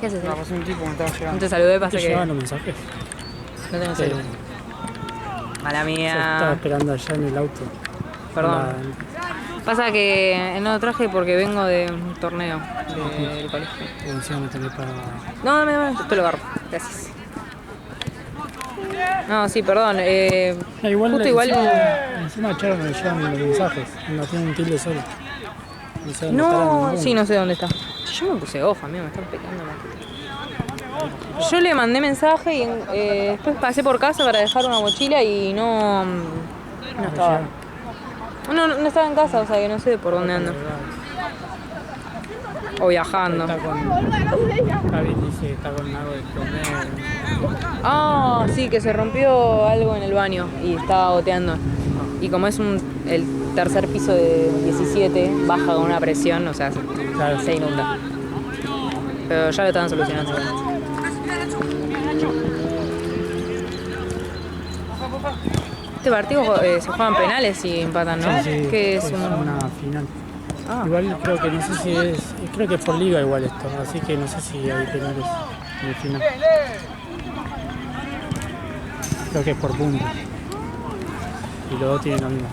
¿Qué haces? La pasó un tipo que me estaba No llegando. te saludé, pasa ¿Te que llegaban los mensajes? no tengo celular. Mala Yo estaba mía. esperando allá en el auto. Perdón. Pasa que no lo traje porque vengo de un torneo del colegio. Encima me tenés para... No, dame, después lo agarro. Gracias. No, sí, perdón. igual, justo igual. Encima Charo me llevan los mensajes. No tiene un tilde solo. No sé dónde estará No, ninguno. sí, no sé dónde está. Yo me puse off, amigo, me están pegando mal. Yo le mandé mensaje y después pasé por casa para dejar una mochila y no estaba. No estaba en casa, o sea que no sé por dónde anda. O viajando. Está con... Javi dice que está con algo de promedio. Ah, sí, que se rompió algo en el baño y estaba goteando. Y como es el tercer piso de 17, baja con una presión, o sea, se inunda. Pero ya lo estaban solucionando. Este partido se juegan penales y empatan, ¿no? Sí, Que es una final. Ah. Igual creo que no sé si es... Creo que es por liga igual esto, así que no sé si hay penales en el final. Creo que es por puntos. Y los dos tienen lo mismo.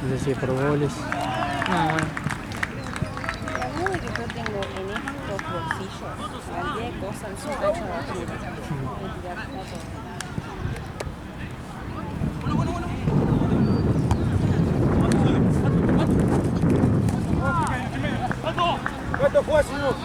No sé si es por goles. No, bueno. La verdad es que yo tengo en estos bolsillos cantidad de cosas, es un tacho de basura. ¿Cuánto juega, Simón?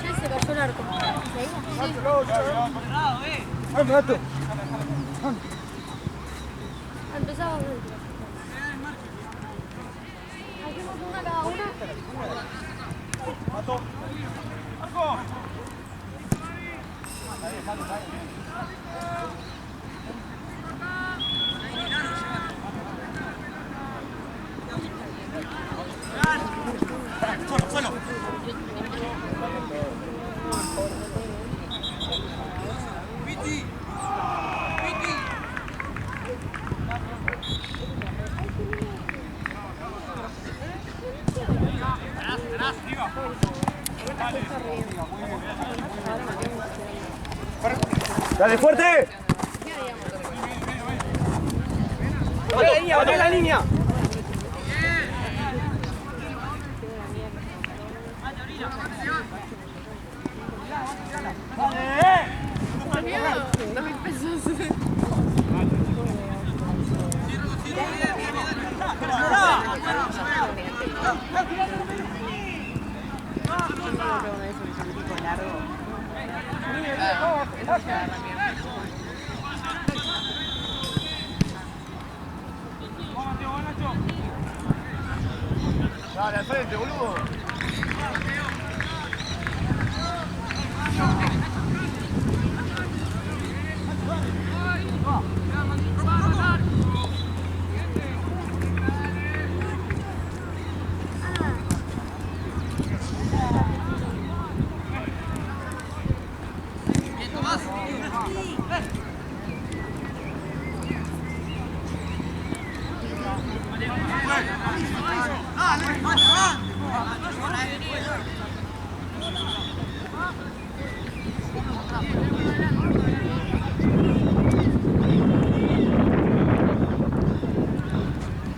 Ya se cayó el arco. ¡Vamos, gato! Empezamos. Hacemos una cada una. ¡Dale, fuerte! ¡Batea la línea! Dale, al frente, boludo.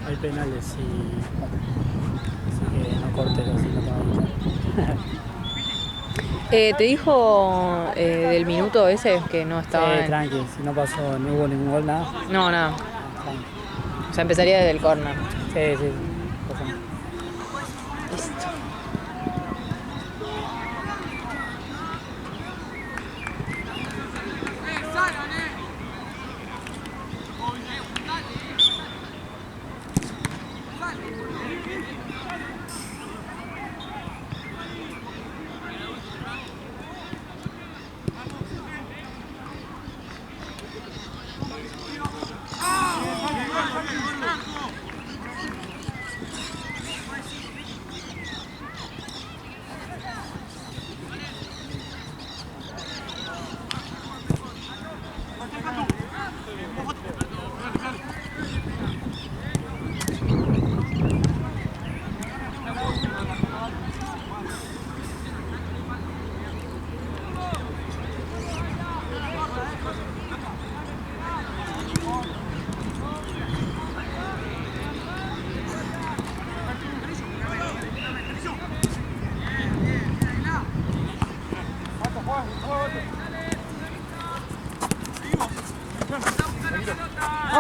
Hay penales así que no cortes así, no te va a gustar. ¿Te dijo del minuto ese que no estaba? Sí, tranqui, si no pasó, no hubo ningún gol, nada. No, nada. Tranqui. O sea, empezaría desde el córner. Sí. Pasa nada. Listo.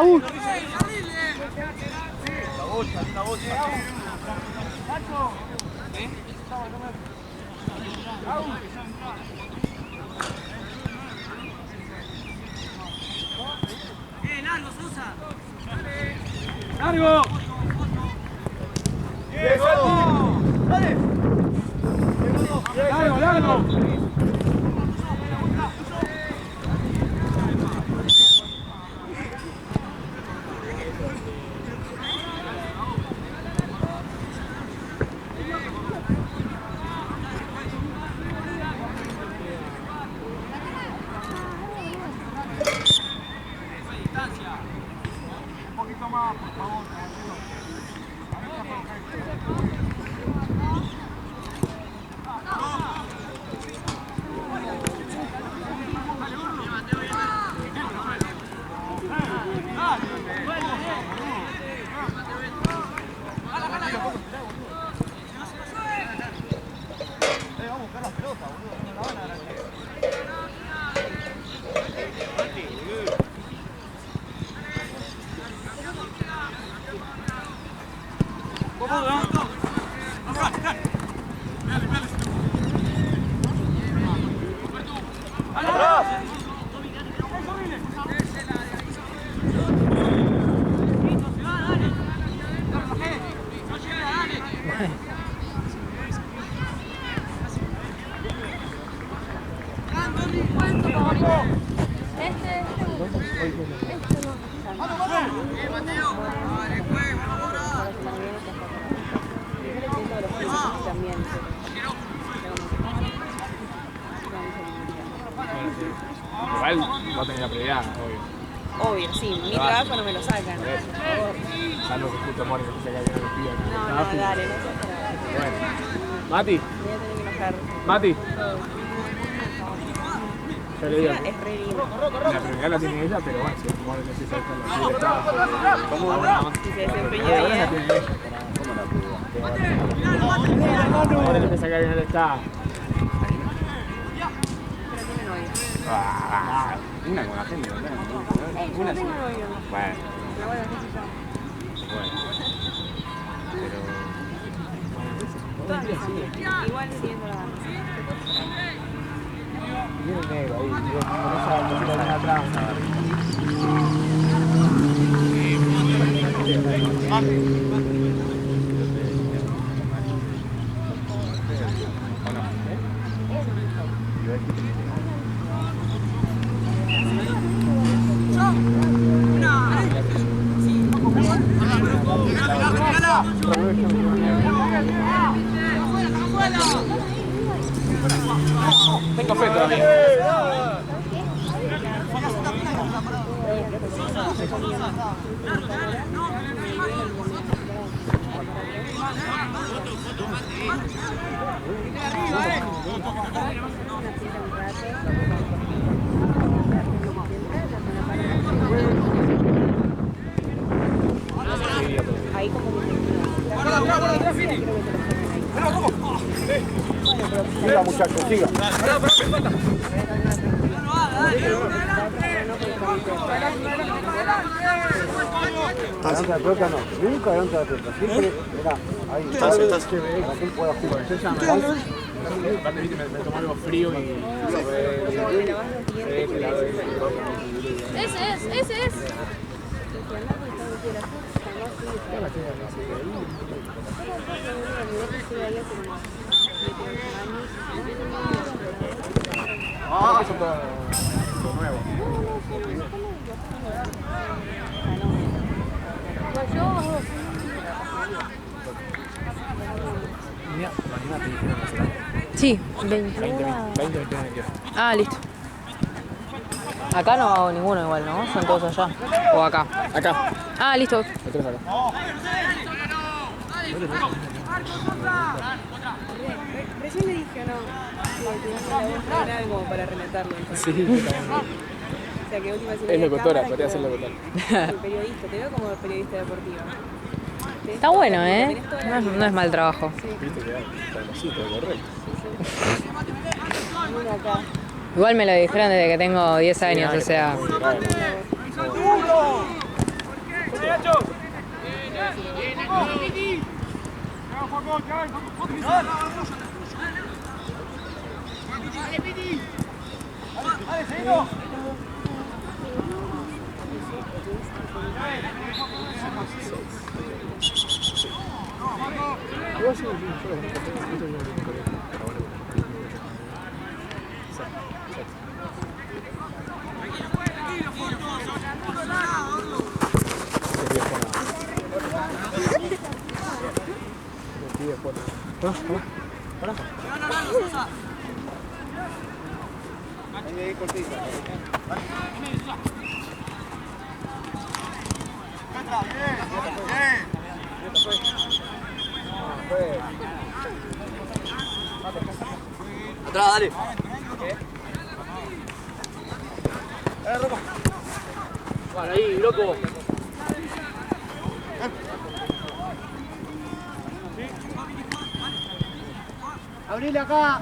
Raúl. ¡Largo! ¡Dale! ¡Largo, largo! Un poquito más, por favor. Vamos a buscar las pelotas, boludo. No la van a agarrar. Igual va a tener la prioridad, obvio. Obvio, sí, mi trabajo no me lo sacan. Salvo que justo Mori se caiga en el pie. No, no, dale, no sé para. Bueno. Mati, Me voy a tener que enojar. Mati. Yo le digo, Es re lindo. la prioridad la tiene ella, pero bueno, si Mori necesita estar ¿cómo? Si se desempeña La bien. tiene ella. ¿Cómo la prioridad? Ahora le empieza a caer en el estado. Pero tiene novio. Una con la gente, ¿verdad? Yo no tengo novio. Bueno, Pero bueno, qué sé yo. bueno. Pero. Todas mis amigas. Igual siguiendo la banda. Viene el negro ahí, con esa cosita bien atrás. Ten café todavía. Ahí como que Siga, muchachos, siga. Adelante la pelota no, nunca adelante la pelota, siempre, mirá, ahí, para que él pueda jugar. Aparte, viste, me tomó algo frío y. Ese es. Ah, son todo nuevo. Mira, imagínate, dijeron hace tanto. Sí, 20. Ah, listo. Acá no hago ninguno igual, ¿no? Son todos allá. O acá. Acá, Ah, listo. otros acá. recién le dije, no. Que tenía la voz muy grave como para rematarlo. Entonces. Sí, O sea, que última es locutora, podría ser locutora. Periodista, te veo como periodista deportiva. Está bueno, ¿eh? No es mal trabajo. Viste que está cosito, correcto. Mira acá. Igual me lo dijeron desde que tengo 10 años, o sea. Atrás, dale. Bueno, ahí, loco. Abrile acá.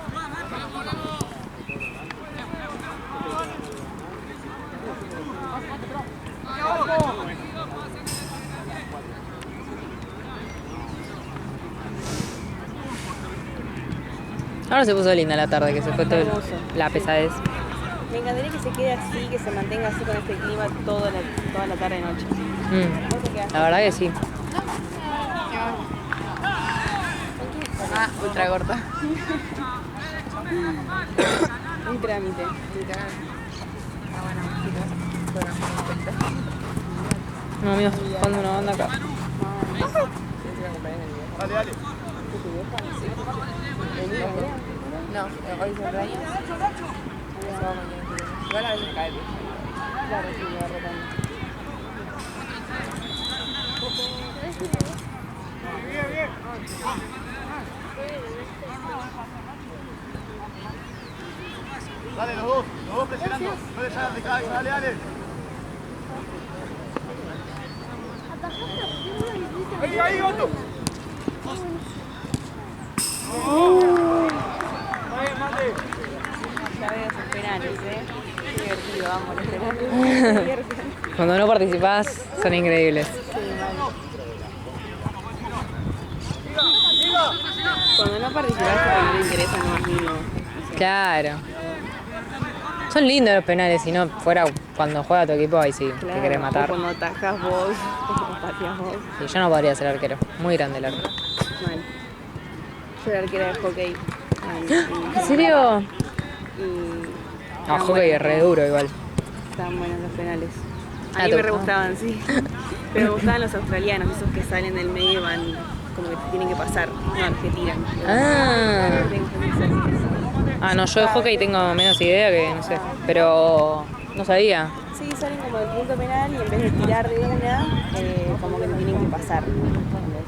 Ahora se puso linda la tarde, que se fue todo la pesadez. Me encantaría que se quede así, que se mantenga así con este clima toda la tarde y noche. La verdad que sí. Ah, ultra corta. Un trámite. No, amigos, cuando una banda acá. Dale, dale. No, hoy es el año. Igual a veces cae. Claro, sí, me va rotando. Dale, los dos presionando. No le salgan de cabeza, dale, dale. Ahí, Otto. Ya veo esos penales, Qué divertido, vamos, los penales. Cuando no participás, son increíbles. Cuando no participas porque no te interesa lo más mínimo. Claro. Son lindos los penales, si no fuera cuando juega tu equipo, ahí sí, Claro, te querés matar. o cuando atajas vos, o pateas vos. Sí, yo no podría ser arquero, muy grande el arco. Mal. Yo era arquera de hockey. ¿En serio? Y No, hockey es re duro igual. estaban buenos los penales. Ah, A mí ¿te me re gustaban? gustaban, sí. Pero me gustaban los australianos, esos que salen del medio y van como que tienen que pasar, no, que tiran. Ah, no, yo de hockey tengo menos idea que, no sé, pero no sabía. Sí, salen como del punto penal y en vez de tirar de una, como que tienen que pasar. ¿Entendés?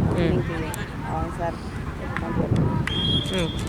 No tienen que avanzar. Eso tampoco.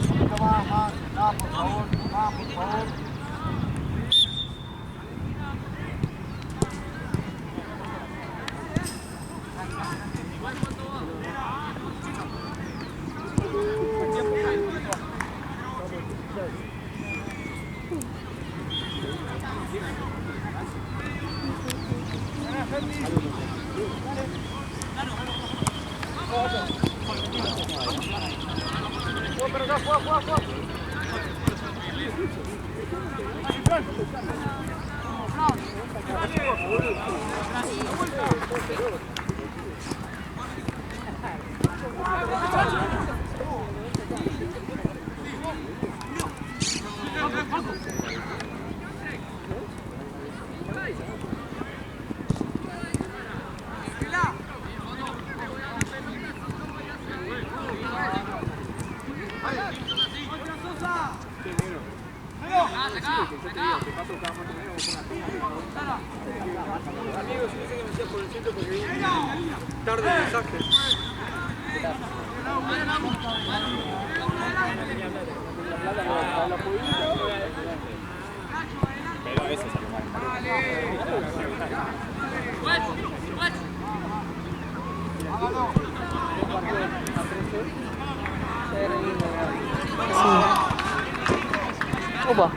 Pero ese salió mal. Opa.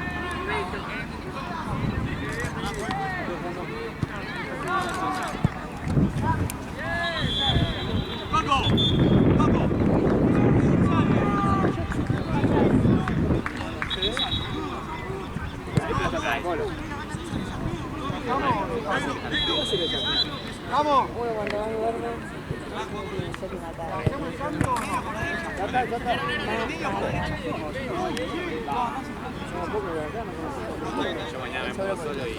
Yo mañana me pongo solo y...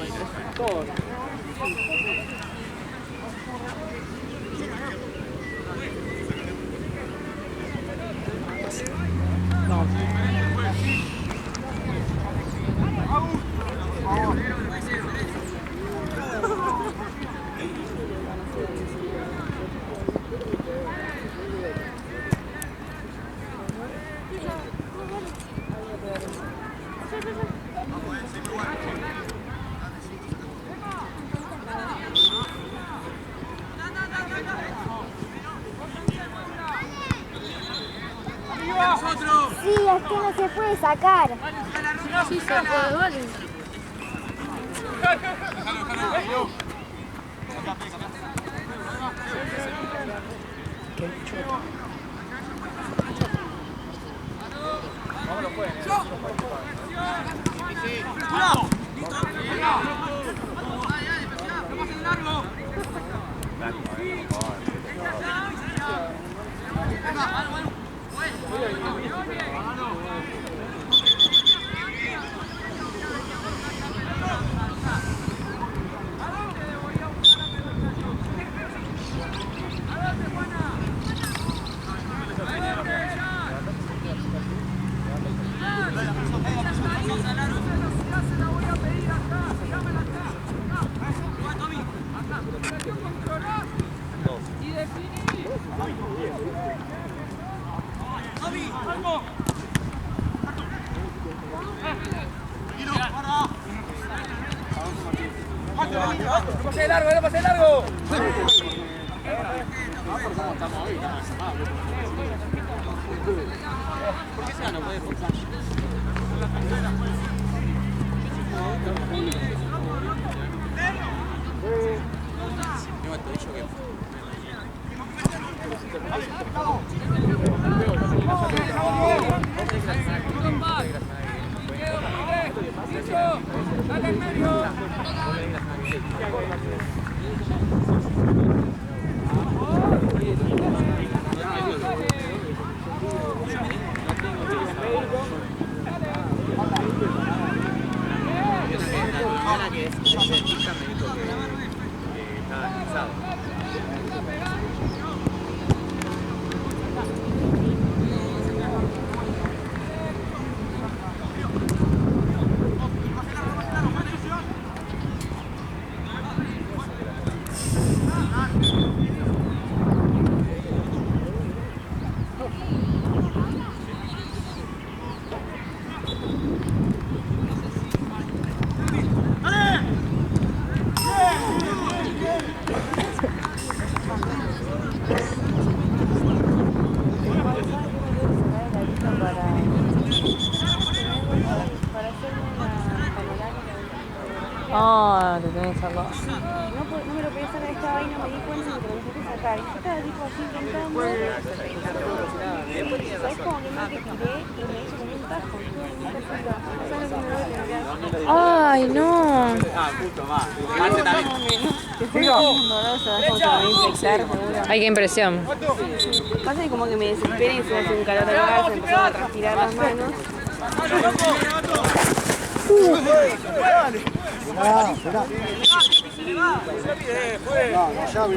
Sí, es que no se puede sacar. Sí, se puede, vale. Ah, te tenés que sacar. No me lo podía sacar esta vaina, me di cuenta y me lo tuve que sacar. Y yo estaba tipo así intentando. ¿Sabes cómo que no te tiré y me hizo como un tajo? ¿Sabes lo que me duele? Ay, no. Marce también. Te juro que es doloroso, es como que me va a infectar, seguro. Ay, qué impresión. Pasa que como que me desespera y se me hace un calor al hogar, se empezaron a transpirar las manos. Esperá. No, ya vi.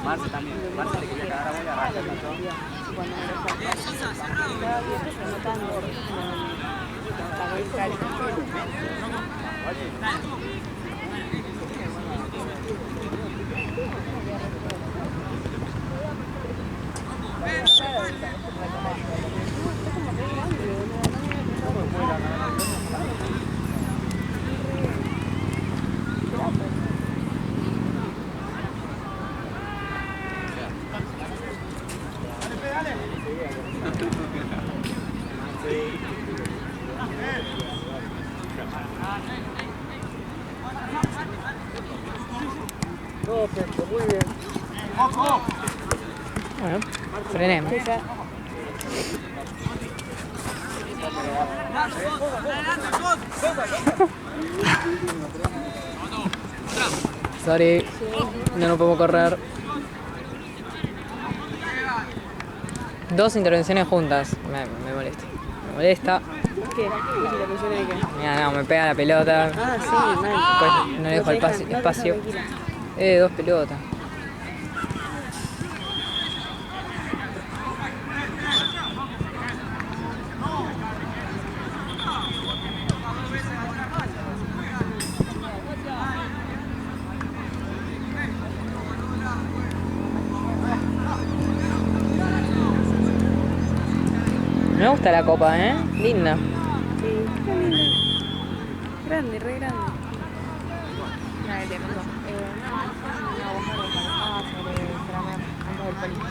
Marce también. Marce le quería cagar a bola a Rafa. Cuando me lo saqué, estaba abierto, pero no tan gordo. Cagó el calor. Perfecto, muy bien. Bueno, frenemos. Sorry, no podemos correr. 2 intervenciones juntas. Me molesta. Me molesta. ¿Qué? ¿Intervención de qué? Mira, no, me pega la pelota. Ah, sí, mal. Después no le dejo el espacio. Tranquila. 2 pelotas. Me gusta la copa, linda. Sí, está linda. Grande, re grande. Ah, sobre antes del palito.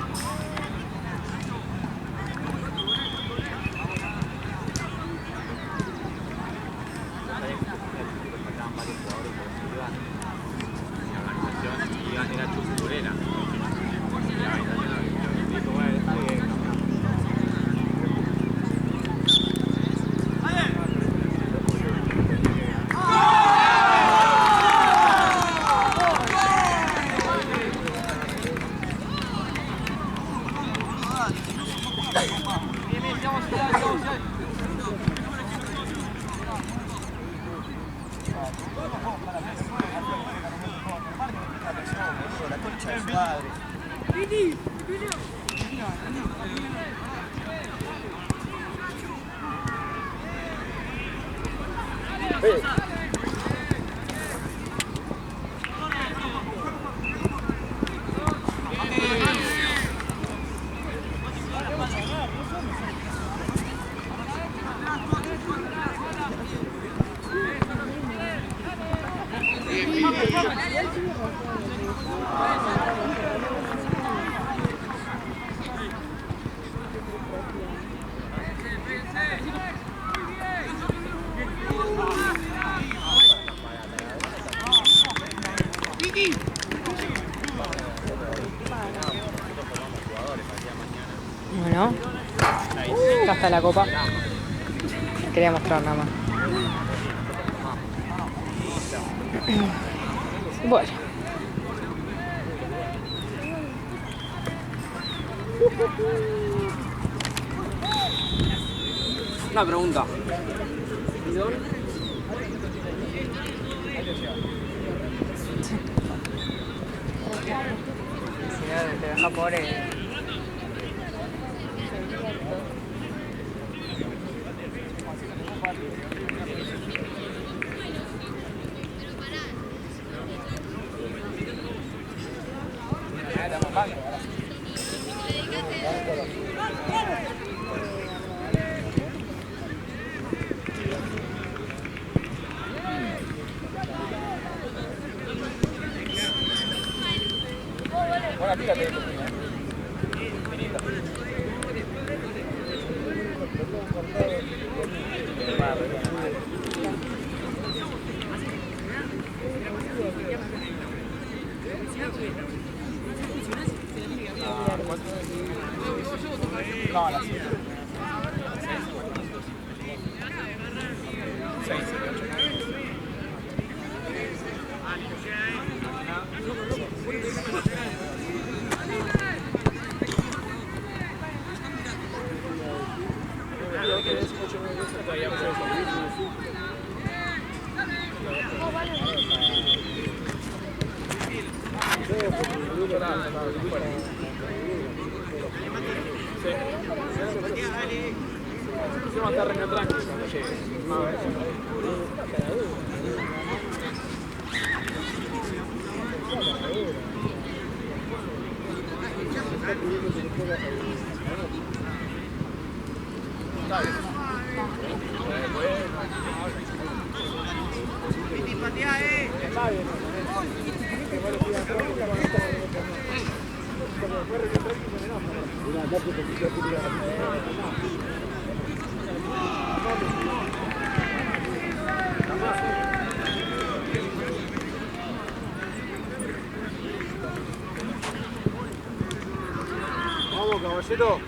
Bueno, acá está la copa. Quería mostrar nada más. Bueno. Una pregunta. Te deja pobre. Vamos, caballero.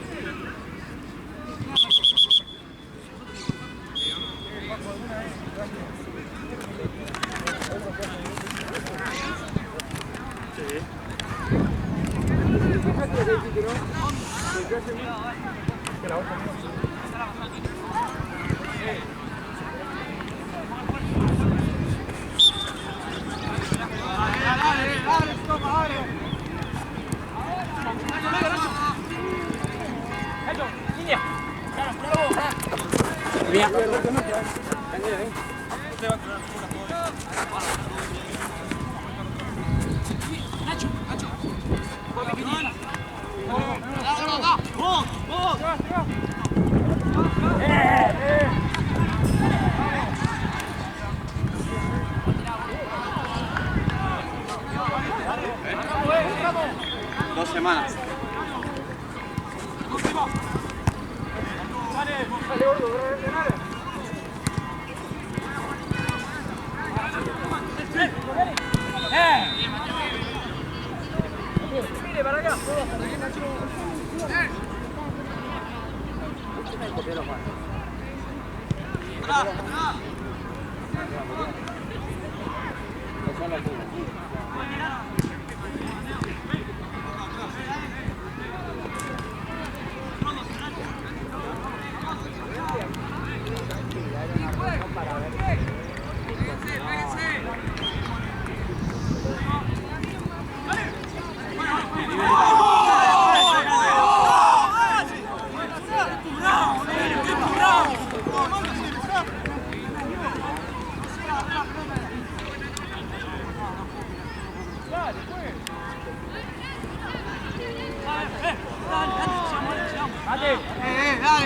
Dos semanas.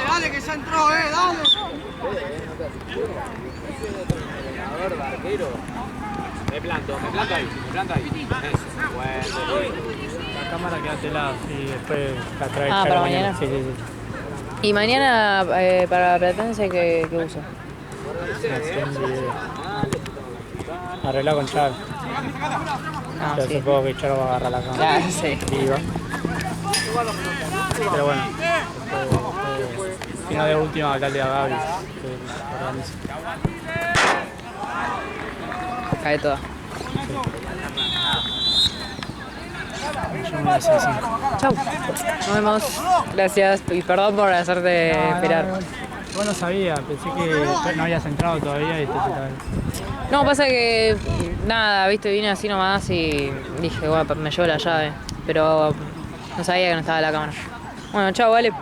Dale, que ya entró, dale. A ver, barquero. Me planto ahí. Eso, bueno. La cámara quédate lado y después la traes ¿para mañana? Sí. Y mañana para Platense, ¿qué uso? Arregla con Charo. Ah, Yo sí. supongo que Charo va a agarrar la cámara. Ya, sí. Y va. Pero bueno, final de última hablarle a Gaby que organiza. Cae toda. Yo me decía así. Chau. Nos vemos. Gracias y perdón por hacerte esperar. Vos no sabía, pensé que no habías entrado todavía y te tocaba. No, pasa que nada, viste, vine así nomás y dije, bueno, me llevo la llave. Pero no sabía que no estaba la cámara. Bueno, chao, vale.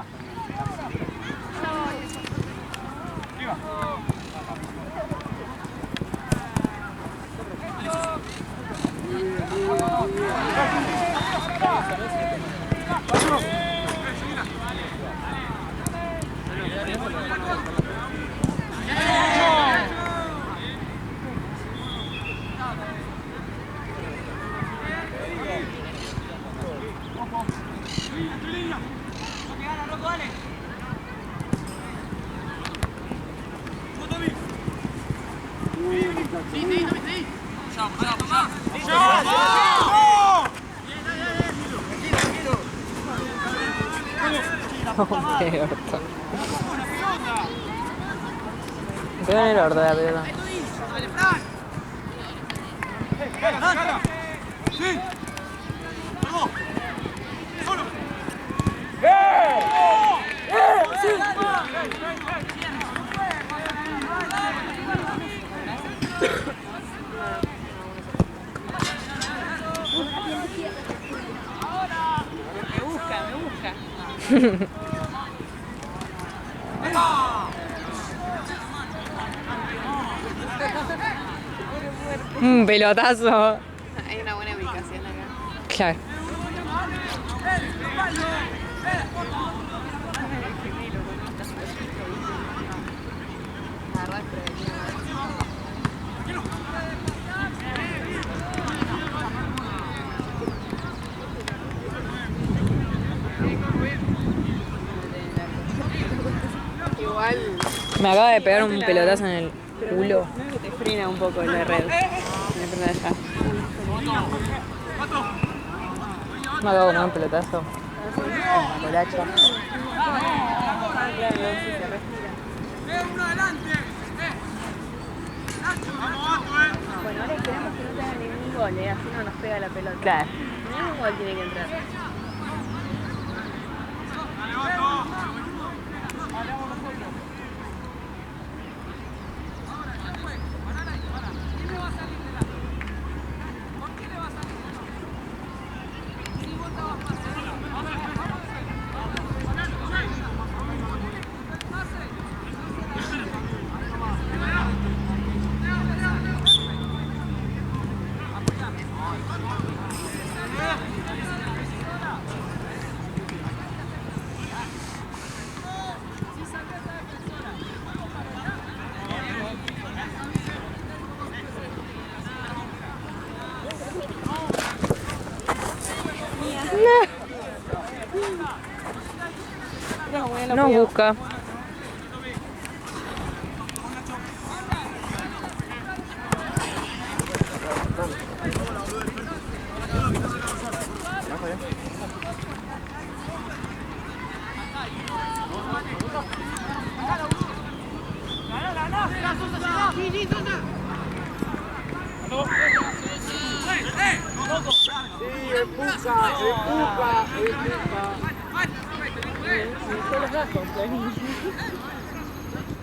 Qué orto. Me pegó en el orto de la pelota. Un pelotazo. Hay una buena ubicación acá. Claro. Igual. Me acaba de pegar un pelotazo en el culo. Te frena un poco la red. Me frena allá. Me acabo de comer un pelotazo. Colacha. Bueno, ahora esperamos que no tengan ningún gol, así no nos pega la pelota. Claro. Ningún gol tiene que entrar. Nos busca.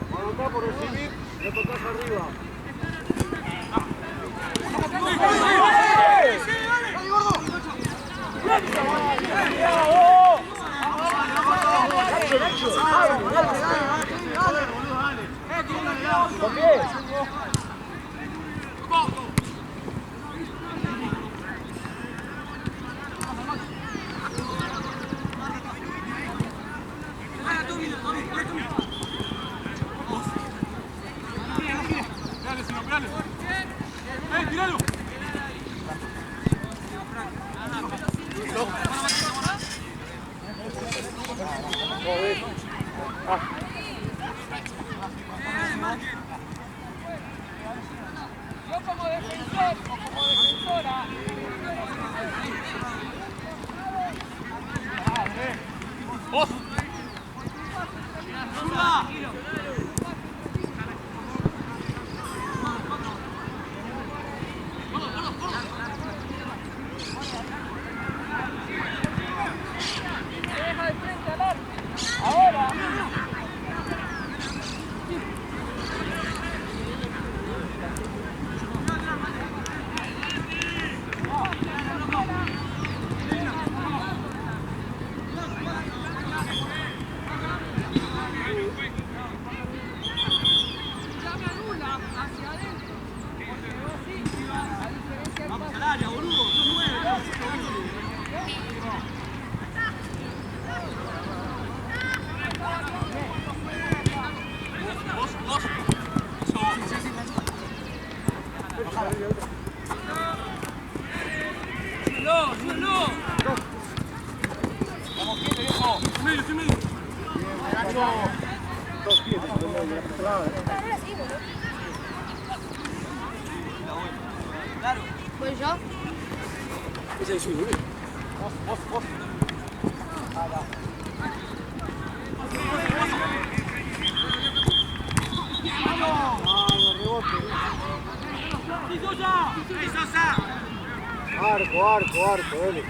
Cuando está por recibir, le tocas arriba. ¿Voy yo? Ese es suyo, vos. Arco, dale.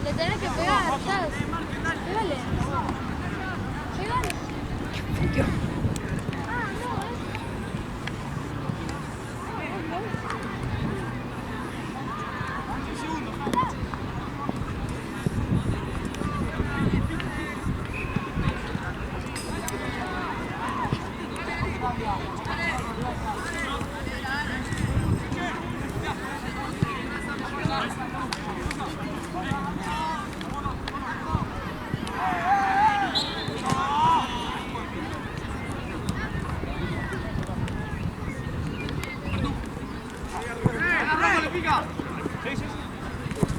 Le tenés que pegar, ¿sabes? Pégale. Pégale.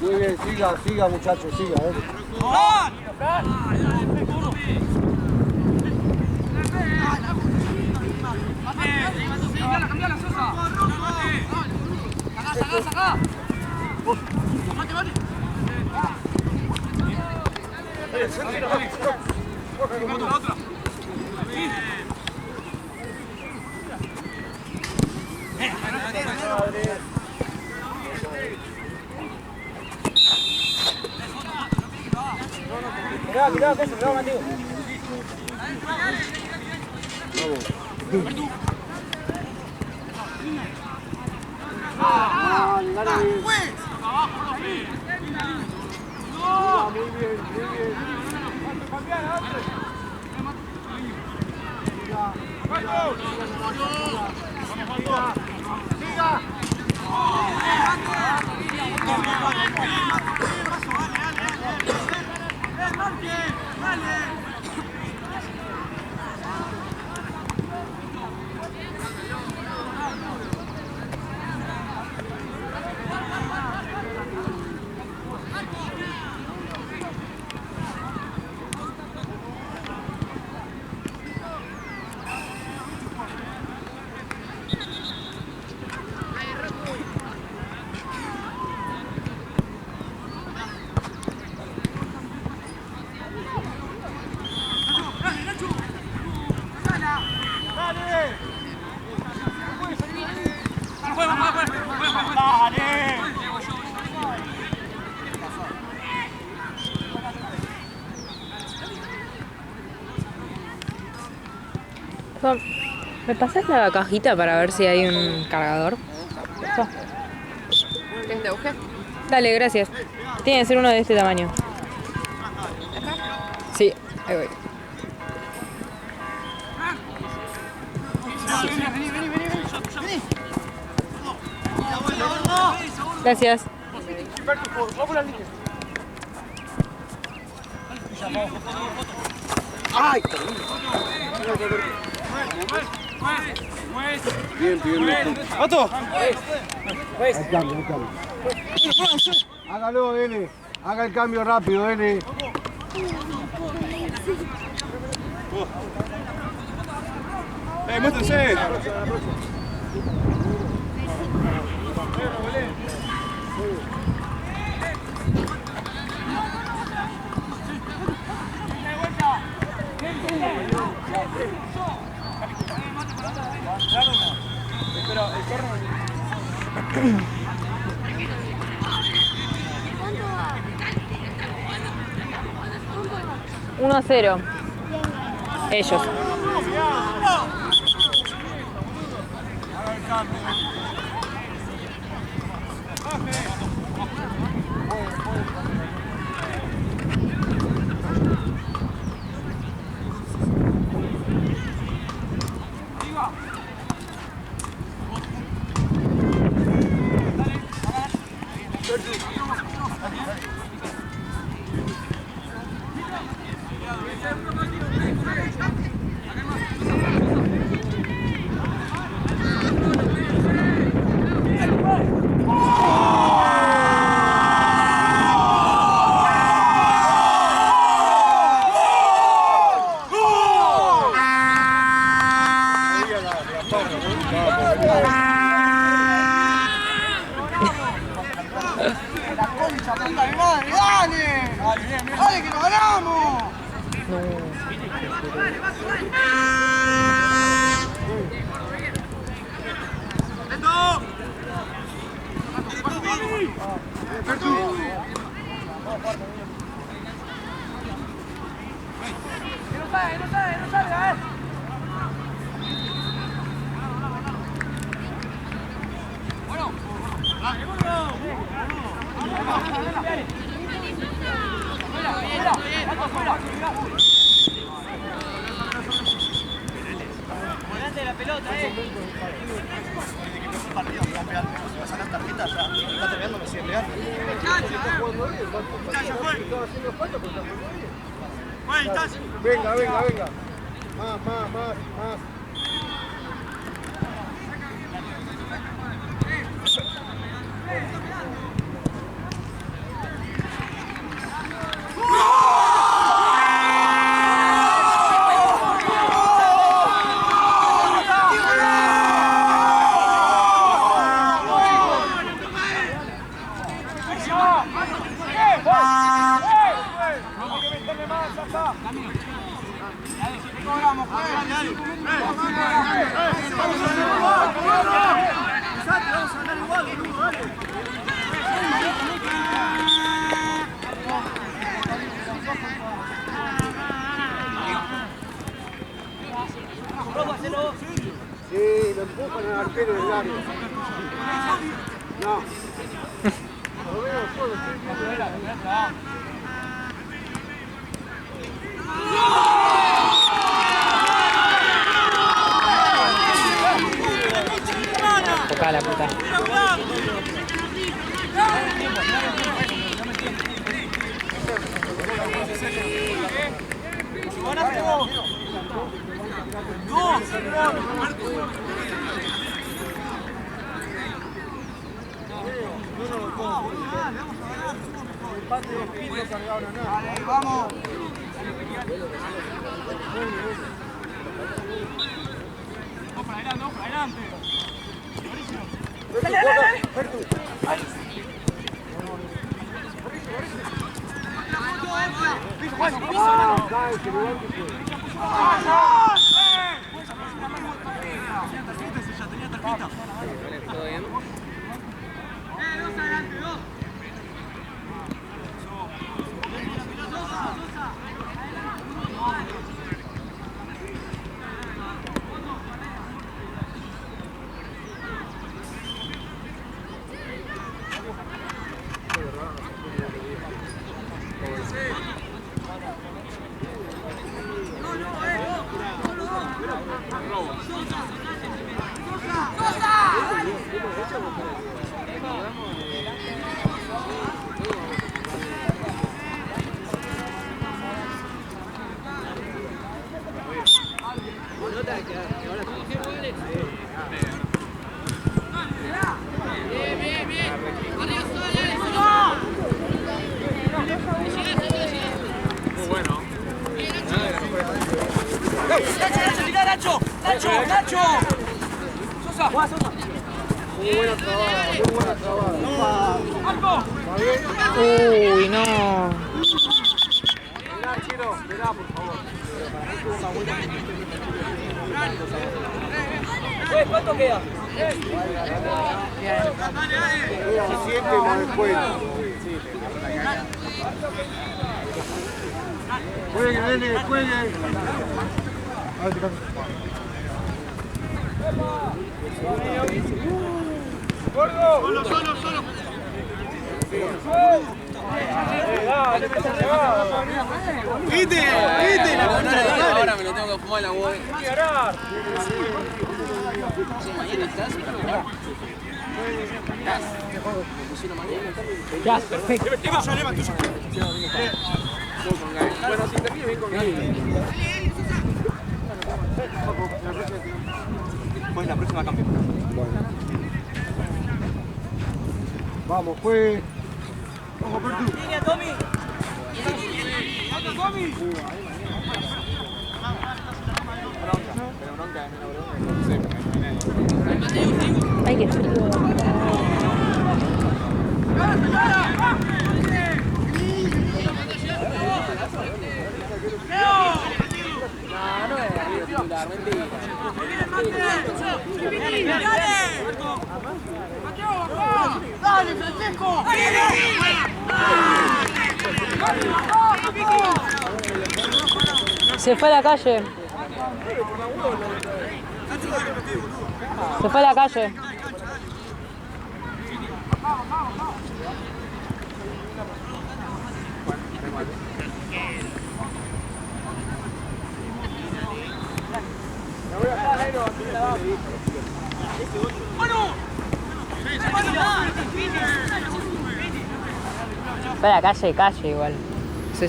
Muy bien, siga muchachos, siga. Mirá, que se me va, Mateo. Muy bien, muy bien. Siga. ¿Me pasas la cajita para ver si hay un cargador? Eso. ¿Quieres te busque? Dale, gracias. Tiene que ser uno de este tamaño. Sí, ahí voy. Gracias. ¡Ay! Bien, bien, bien. ¡Otto! El cambio, el cambio. Hágalo, N. Haga el cambio rápido, N. ¡Muéstrense! 1-0. Ellos. ¡Dale, que nos ganamos! Volante de la pelota, partido, me va a pegar. Si vas a sacar tarjeta ya. Está terminando, me sigue pegando. Venga, venga, venga. Más. Sí, lo empujan al arquero del área. No. Lo veo solo, estoy viendo. la puta. Vamos. ¿Todo bien? ¡Nacho! ¡Sosa! Muy buena trabada. Uy, no. Mirá, Chiro, mirá, por favor. ¿Cuánto queda? Se siente más después. Juegue, nene, juegue. ¡Gordo! ¡Solo! ¡Viste! Ahora me lo tengo que fumar en la web. Ya, perfecto. Bueno, si termina bien con Gaby. Pues la próxima cambio. Vamos, pues. Vamos, Pertu. ¡Línea, Tommy! Ay, qué frío. No es titular, mentira. ¡Dale, Francesco! Se fue a la calle. Se fue a la calle. Fue a la calle igual. Sí.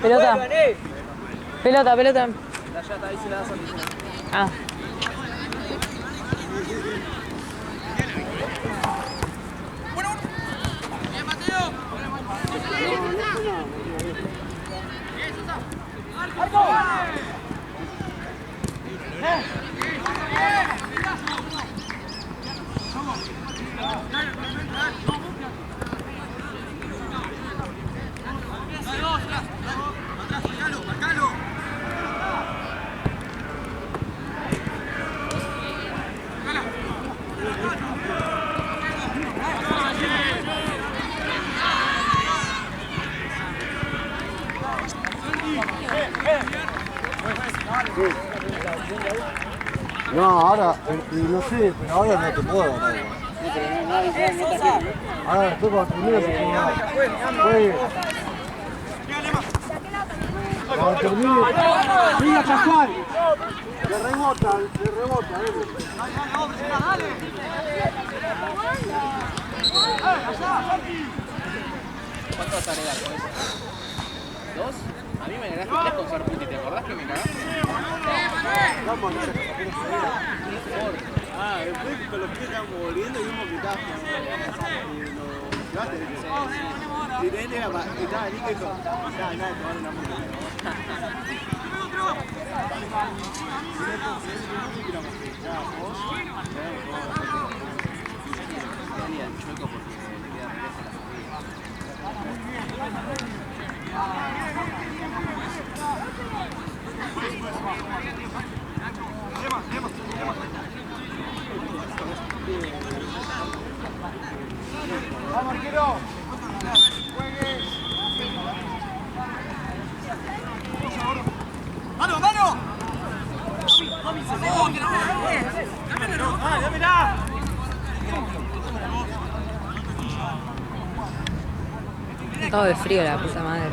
Pelota. Ahí se la das a mi. Ah. No, ahora, no sé, pero ahora no te puedo dar. Ahora después cuando termine se puede dar. Cuando termine, venga casual. Le rebota, ¿Cuánto vas a agregar con eso? ¿2? A mí me ganaste 3 con Sarputi, ¿te acordás que me cagaste? Ah, después con los pies estábamos volviendo y vimos que estabas y nos llevaste. Y de él estaba ahí que nada, tomar una multa. ¡Vamos, arquero! ¡Mano, mano! Todo de frío la puta madre.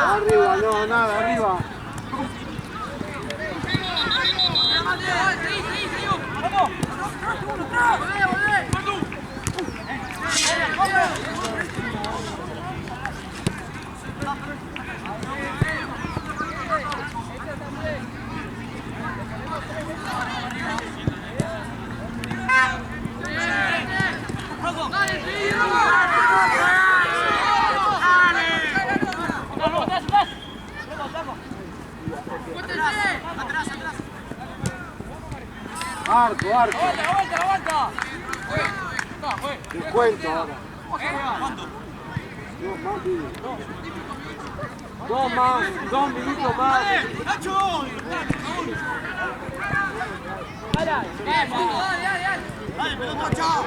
Arriba, no, nada, arriba. Arco, arco. ¡Aguanta! Descuento ahora. ¿Cuánto? Dos minutos más. ¡Nacho! ¡Dale, pelota, chao!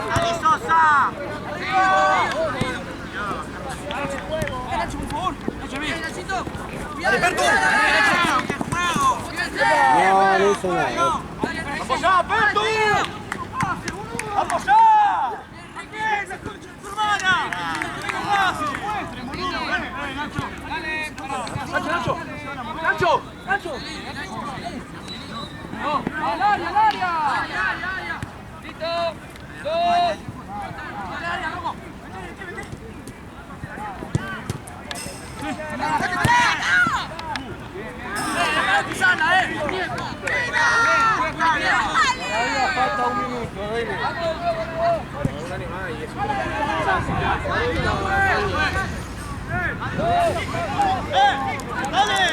¡Dale, Sosa! No, no hizo nada. ¡Apoyá, Pertu! ¡Apoyá! ¡Nacho! ¡Nacho! ¡Nacho! ¡No! ¡Al área, al área! ¡Listo! ¡Dos! ¡Al área, loco! Todavía falta un minuto, una animada y eso. ¡Dale!